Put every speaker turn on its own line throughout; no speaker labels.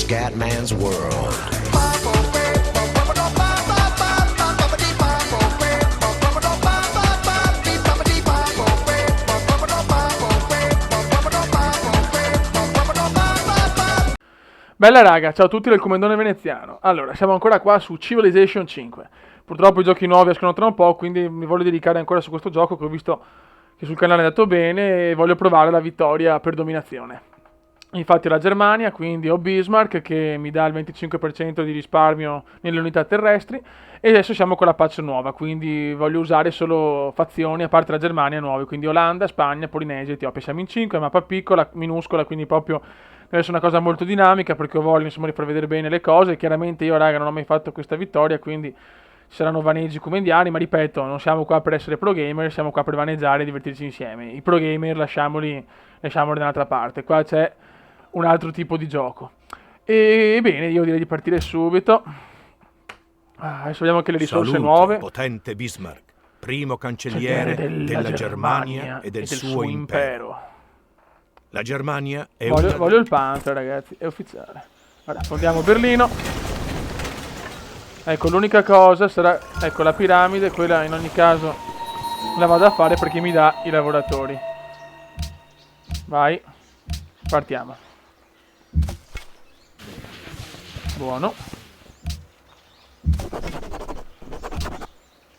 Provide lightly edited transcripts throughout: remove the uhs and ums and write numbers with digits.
Scatman's World.
Bella raga, ciao a tutti del Comandone Veneziano. Allora, siamo ancora qua su Civilization 5. Purtroppo i giochi nuovi escono tra un po', quindi mi voglio dedicare ancora su questo gioco che ho visto che sul canale è andato bene e voglio provare la vittoria per dominazione. Infatti ho la Germania, quindi ho Bismarck che mi dà il 25% di risparmio nelle unità terrestri e adesso siamo con la patch nuova, quindi voglio usare solo fazioni a parte la Germania nuove, quindi Olanda, Spagna, Polinesia, Etiopia. Siamo in 5, mappa piccola, minuscola, quindi proprio deve essere una cosa molto dinamica perché ho voglia insomma di far vedere bene le cose. Chiaramente io raga non ho mai fatto questa vittoria, quindi ci saranno vaneggi come indiani, ma ripeto, non siamo qua per essere pro gamer, siamo qua per vaneggiare e divertirci insieme. I pro gamer lasciamoli dall'altra parte, qua c'è un altro tipo di gioco. E bene, io direi di partire subito. Adesso vediamo che le risorse
Salute,
nuove.
potente Bismarck, primo cancelliere della Germania e del suo impero. La Germania è
voglio il Panzer, ragazzi, è ufficiale. Ora fondiamo Berlino. Ecco, l'unica cosa sarà, ecco, la piramide, quella in ogni caso la vado a fare perché mi dà i lavoratori. Vai, partiamo. Buono.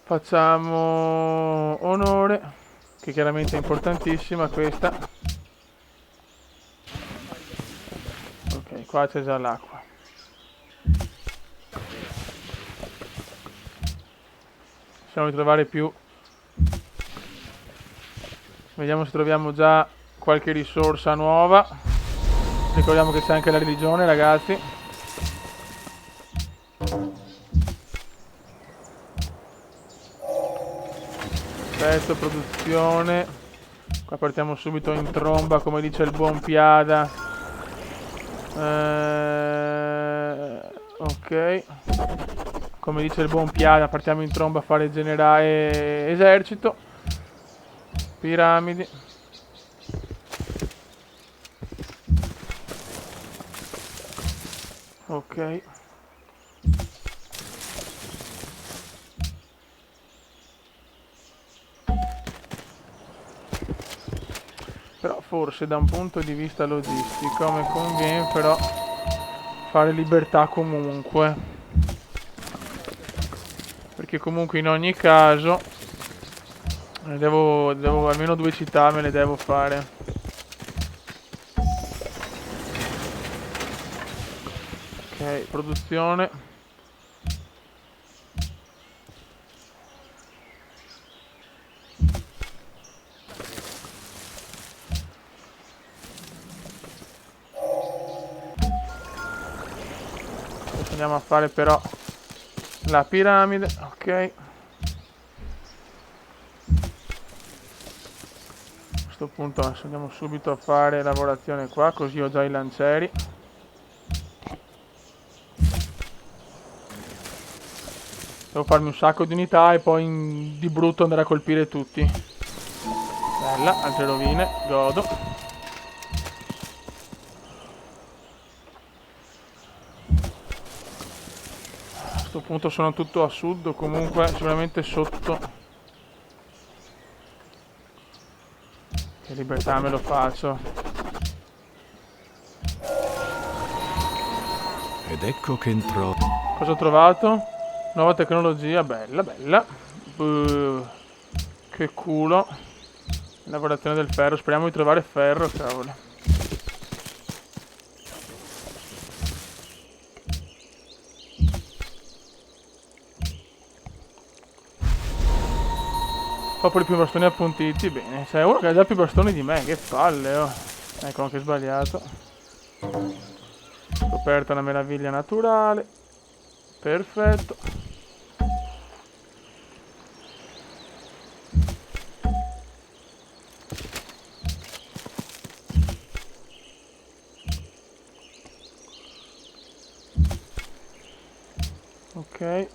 Facciamo onore, che chiaramente è importantissima questa. Ok, qua c'è già l'acqua. Possiamo ritrovare più. Vediamo se troviamo già qualche risorsa nuova. Ricordiamo che c'è anche la religione, ragazzi. Perfetto, produzione. Qua partiamo subito in tromba, come dice il buon Piada. Ok. Come dice il buon Piada, partiamo in tromba a fare generale esercito. Piramidi. Ok. Però forse da un punto di vista logistico mi conviene però fare libertà comunque, perché comunque in ogni caso devo almeno 2 città me le devo fare. Ok, produzione. Andiamo a fare però la piramide, ok. A questo punto adesso andiamo subito a fare lavorazione qua, così ho già i lancieri. Devo farmi un sacco di unità e poi di brutto andare a colpire tutti. Bella, altre rovine, godo. A questo punto sono tutto a sud o comunque sicuramente sotto. Che libertà me lo faccio.
Ed ecco che entrò.
Cosa ho trovato? Nuova tecnologia, bella, bella. Che culo. Lavorazione del ferro, speriamo di trovare ferro, cavolo. Popoli più bastoni appuntiti, bene. C'è uno che ha già più bastoni di me, che palle, oh. Ecco, anche sbagliato. Scoperta una meraviglia naturale. Perfetto. Ok.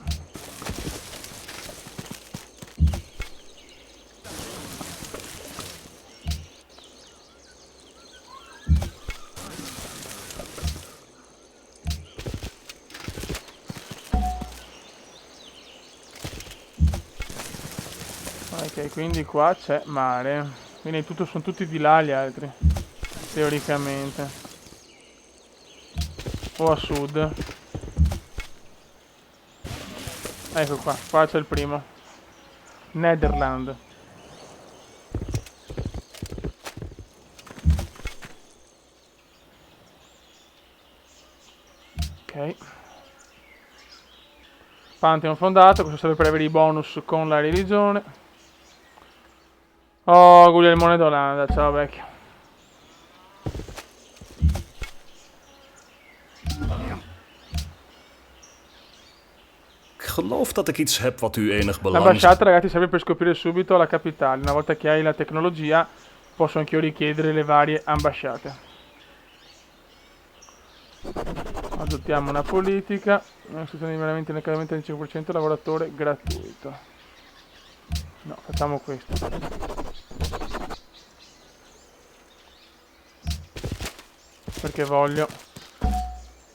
Ok, quindi qua c'è mare. Quindi sono tutti di là gli altri. Teoricamente. O a sud. Ecco qua, qua c'è il primo. Netherland. Ok. Pantheon fondato, questo serve per avere i bonus con la religione. Oh, Guglielmone d'Olanda, ciao vecchio.
Ik geloof dat ik iets heb wat u enig belang...
L'ambasciata, ragazzi, serve per scoprire subito la capitale. Una volta che hai la tecnologia, posso anch'io richiedere le varie ambasciate. Adottiamo una politica. Un'istruzione di veramente nel cambiamento del 5% lavoratore gratuito. No, facciamo questo. Perché voglio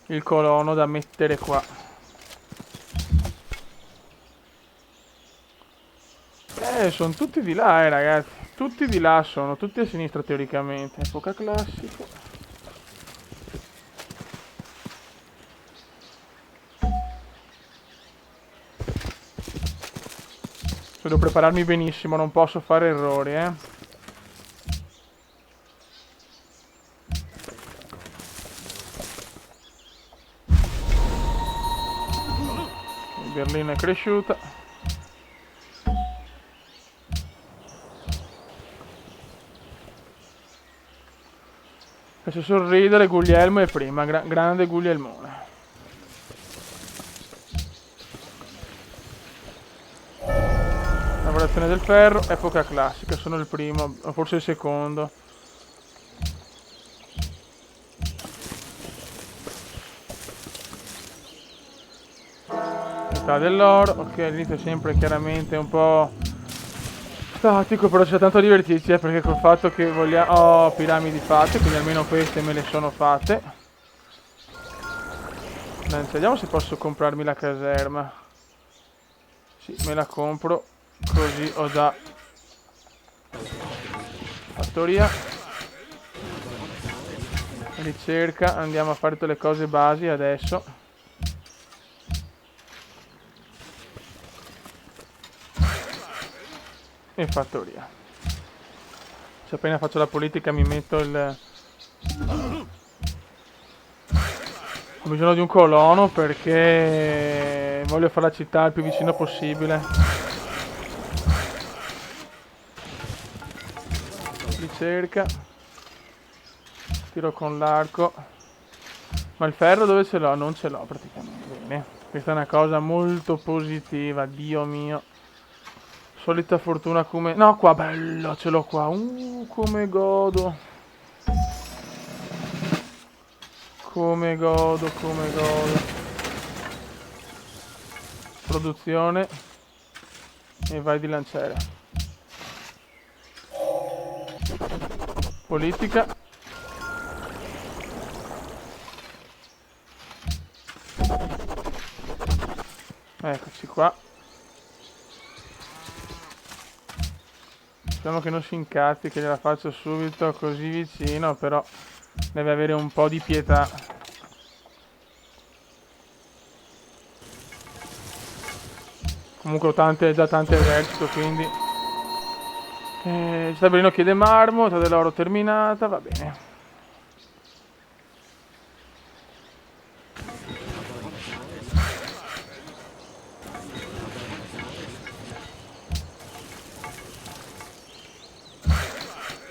il colono da mettere qua. Sono tutti di là, ragazzi. Tutti di là sono, tutti a sinistra teoricamente. Epoca classica. Devo prepararmi benissimo, non posso fare errori, Berlino è cresciuta. Faccio sorridere, Guglielmo è prima, grande Guglielmone. Lavorazione del ferro, epoca classica, sono il primo, o forse il secondo. Metà dell'oro, ok, all'inizio è sempre chiaramente un po' statico, però c'è tanto a divertirsi, perché col fatto che vogliamo... Oh, piramidi fatte, quindi almeno queste me le sono fatte. Vediamo se posso comprarmi la caserma. Sì, me la compro, così ho già fattoria. Ricerca, andiamo a fare tutte le cose basi adesso. E fattoria. Se appena faccio la politica mi metto il... Ho bisogno di un colono perché voglio fare la città il più vicino possibile. Ricerca. Tiro con l'arco. Ma il ferro dove ce l'ho? Non ce l'ho praticamente. Bene. Questa è una cosa molto positiva, Dio mio. Solita fortuna come... No, qua, bello, ce l'ho qua. Come godo. Come godo, come godo. Produzione. E vai di lanciere. Politica. Eccoci qua. Speriamo che non si incazzi, che gliela faccio subito così vicino, però deve avere un po' di pietà. Comunque ho già tante esercito, quindi... Stabilino chiede marmo, età dell'oro terminata, va bene.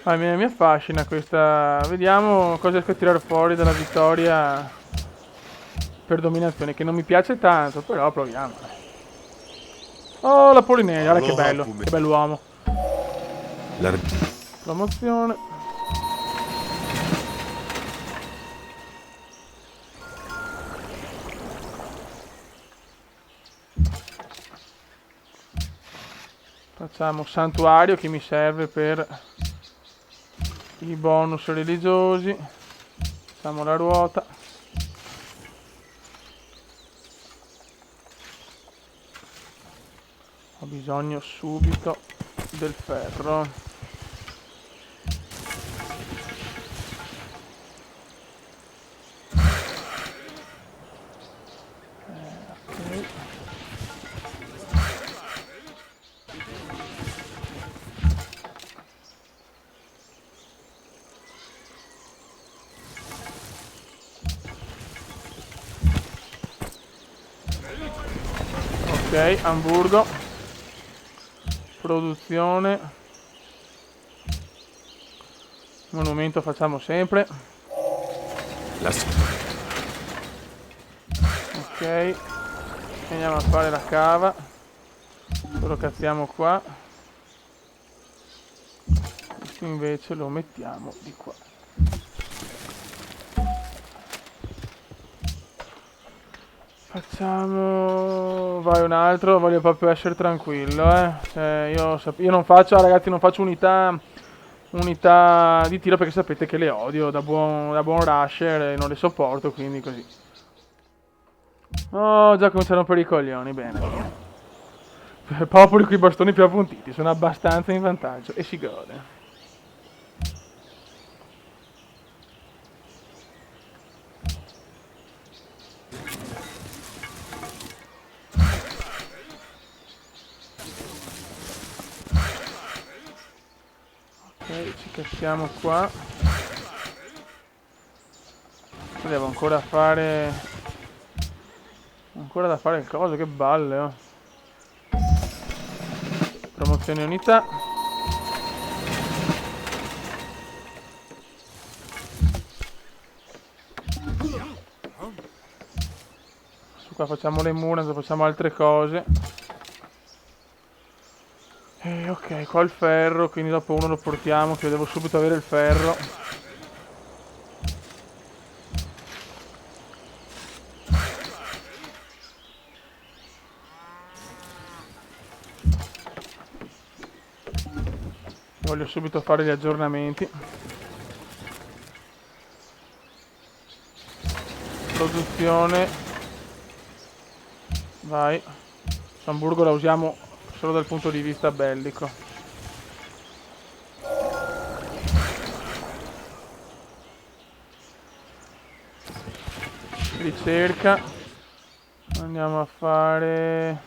Mi affascina questa... Vediamo cosa riesco a tirare fuori dalla vittoria per dominazione, che non mi piace tanto, però proviamo. Oh, la Polinesia, guarda che bello, che bell'uomo. Promozione. Facciamo santuario che mi serve per i bonus religiosi. Facciamo la ruota. Ho bisogno subito del ferro. Ok. Ok, Amburgo. Produzione. Monumento facciamo sempre.
La
Ok. Andiamo a fare la cava. Lo cazziamo qua. Questo invece lo mettiamo di qua. Facciamo... Vai un altro, voglio proprio essere tranquillo, Cioè, io non faccio, ragazzi, non faccio unità di tiro perché sapete che le odio da buon rusher e non le sopporto, quindi così. Oh, già cominciano per i coglioni, bene. Popoli con i bastoni più appuntiti, sono abbastanza in vantaggio e si gode. Ok, ci cazziamo qua. Devo ancora fare... Ancora da fare il coso, che balle, oh. Promozione unità. Su qua facciamo le mura, adesso facciamo altre cose. E ok, qua il ferro, quindi dopo uno lo portiamo, che devo subito avere il ferro. Voglio subito fare gli aggiornamenti. Produzione. Vai. Hamburgo la usiamo solo dal punto di vista bellico. Ricerca. Andiamo a fare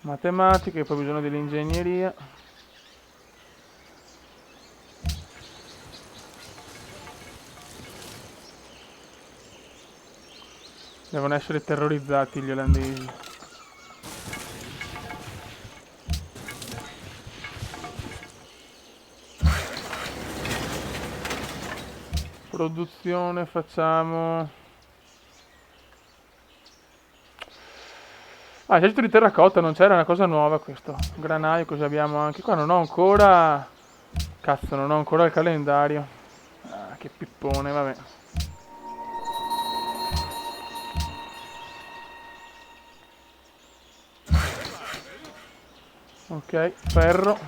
matematica, poi bisogno dell'ingegneria. Devono essere terrorizzati gli olandesi. Produzione facciamo... Ah, esercito di terracotta, non c'era una cosa nuova questo. Granaio, così abbiamo anche... Qua non ho ancora... Cazzo, non ho ancora il calendario. Ah, che pippone, vabbè. Ok, ferro.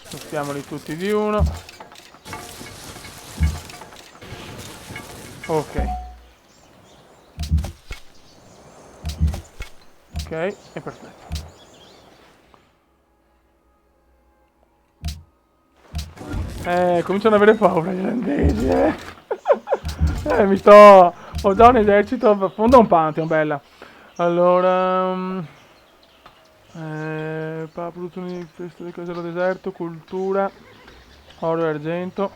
Spostiamoli tutti di uno. Ok. Ok, è perfetto. Cominciano ad avere paura gli olandesi, Ho già un esercito, fonda un Pantheon, bella. Allora... produzione di festa del casello deserto, cultura, oro e argento.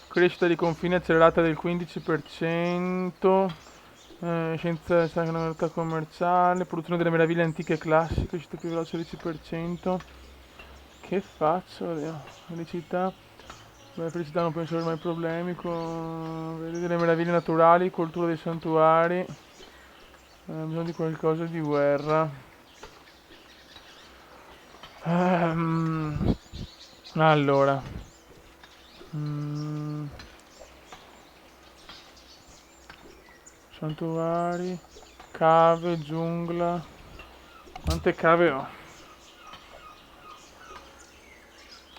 Crescita di confine accelerata del 15%. Scienza e realtà commerciale, produzione delle meraviglie antiche e classiche, crescita più veloce del 10%. Che faccio? Felicità. Beh, felicità non penso aver mai problemi con... Vedere delle meraviglie naturali, cultura dei santuari. Bisogno di qualcosa di guerra. Allora. Santuari. Cave, giungla. Quante cave ho?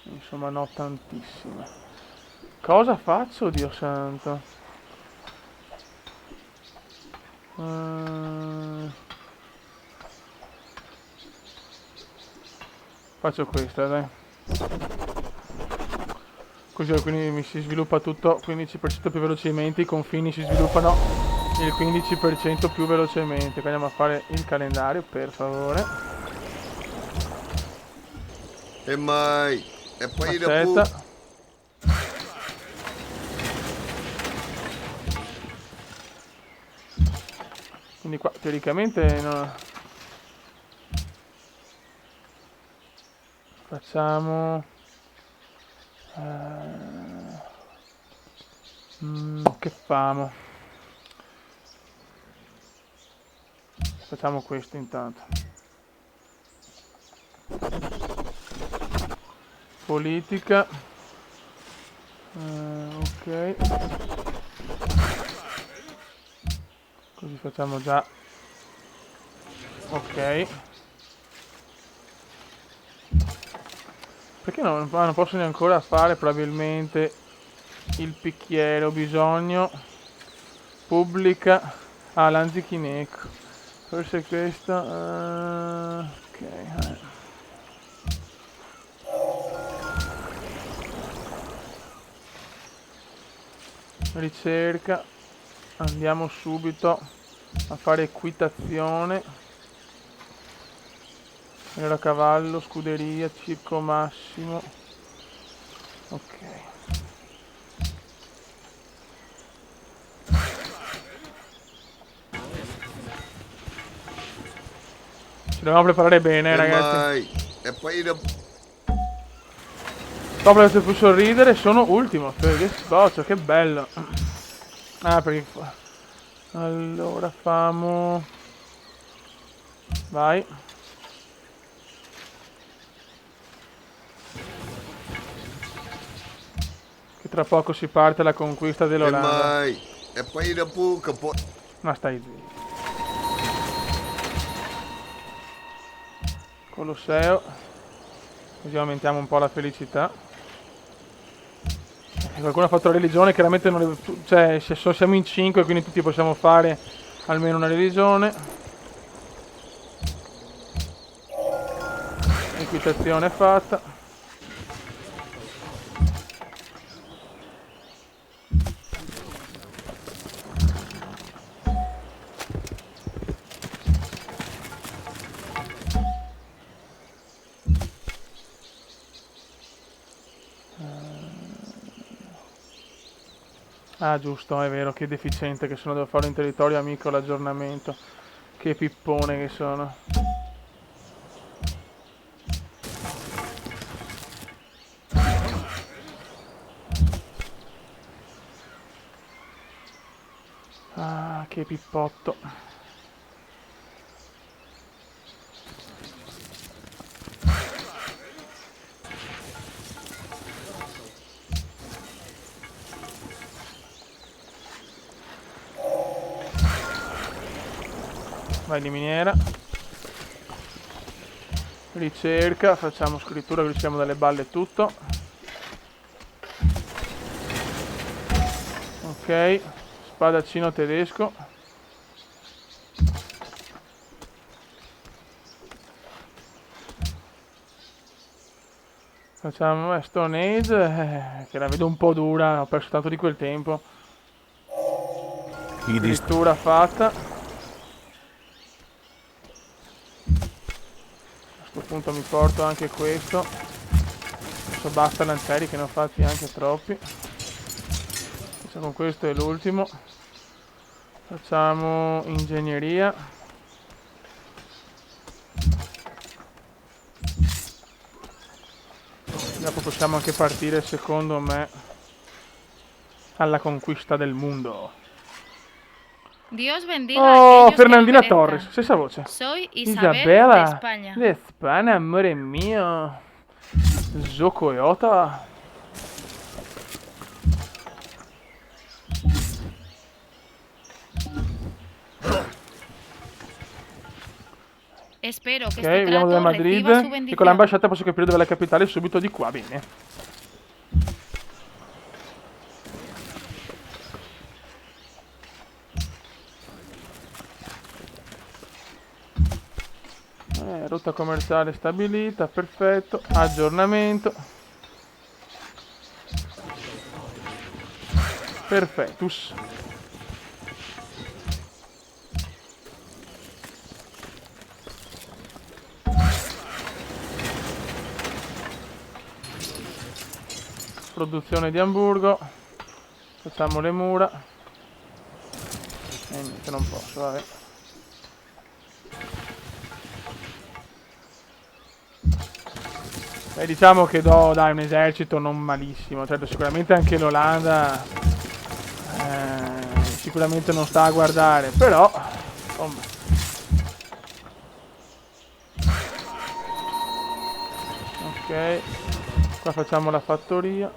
Insomma, no, tantissime. Cosa faccio, Dio santo? Faccio questa, dai. Così quindi mi si sviluppa tutto 15% più velocemente, i confini si sviluppano il 15% più velocemente. Quindi andiamo a fare il calendario, per favore.
E mai, e poi dopo...
Aspetta. Quindi qua teoricamente no. Facciamo... che famo? Facciamo questo intanto. Politica. Ok. Così facciamo già. Ok. Perché no? Non posso neanche ancora fare probabilmente il picchiere. Ho bisogno. Pubblica. Ah, l'anzichineco. Forse questa. Ok. Ricerca. Andiamo subito a fare equitazione. Era cavallo, scuderia, circo massimo. Ok. Ci dobbiamo preparare bene,
E
ragazzi.
mai, e poi dopo...
Dopo aver più sorridere sono ultimo. Che scoccio, che bello. Ah, perché... Allora, famo... Vai. Che tra poco si parte la conquista
E
dell'Olanda.
mai, e poi dopo che poi...
Ma stai zitto. Colosseo. Così aumentiamo un po' la felicità. Qualcuno ha fatto la religione, chiaramente non cioè siamo in 5, quindi tutti possiamo fare almeno una religione. Equitazione fatta. Ah, giusto, è vero, che deficiente che sono, devo fare in territorio amico l'aggiornamento. Che pippone che sono. Ah, che pippotto. Vai di miniera. Ricerca, facciamo scrittura, riusciamo dalle balle tutto. Ok, spadaccino tedesco. Facciamo Stone Age, che la vedo un po' dura, ho perso tanto di quel tempo. Scrittura fatta. A questo punto mi porto anche questo. Adesso basta lancieri che ne ho fatti anche troppi. Facciamo questo è l'ultimo. Facciamo ingegneria. Dopo possiamo anche partire, secondo me, alla conquista del mondo.
Dios bendiga a
Oh,
aquellos que lo
Fernandina
merezcan.
Torres, stessa voce.
Soy Isabel de
Isabella
España.
de Spagna, amore mio. Zocoyota.
Espero che
Ok,
este
vediamo dove è
trato reciba su
Madrid. E con
bendición.
l'ambasciata posso capire dove è la capitale subito di qua, bene. Rotta commerciale stabilita, perfetto. Aggiornamento. Perfettus. Produzione di Amburgo. Facciamo le mura. Niente, non posso, vabbè. Beh, diciamo che dai, un esercito non malissimo. Certo, sicuramente anche l'Olanda sicuramente non sta a guardare, però insomma. Ok, qua facciamo la fattoria.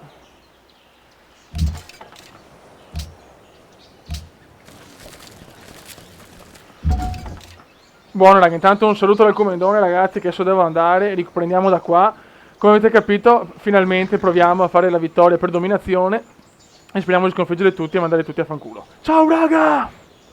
Buono raga, intanto un saluto dal comandone ragazzi, che adesso devo andare, riprendiamo da qua. Come avete capito, finalmente proviamo a fare la vittoria per dominazione e speriamo di sconfiggere tutti e mandare tutti a fanculo. Ciao raga!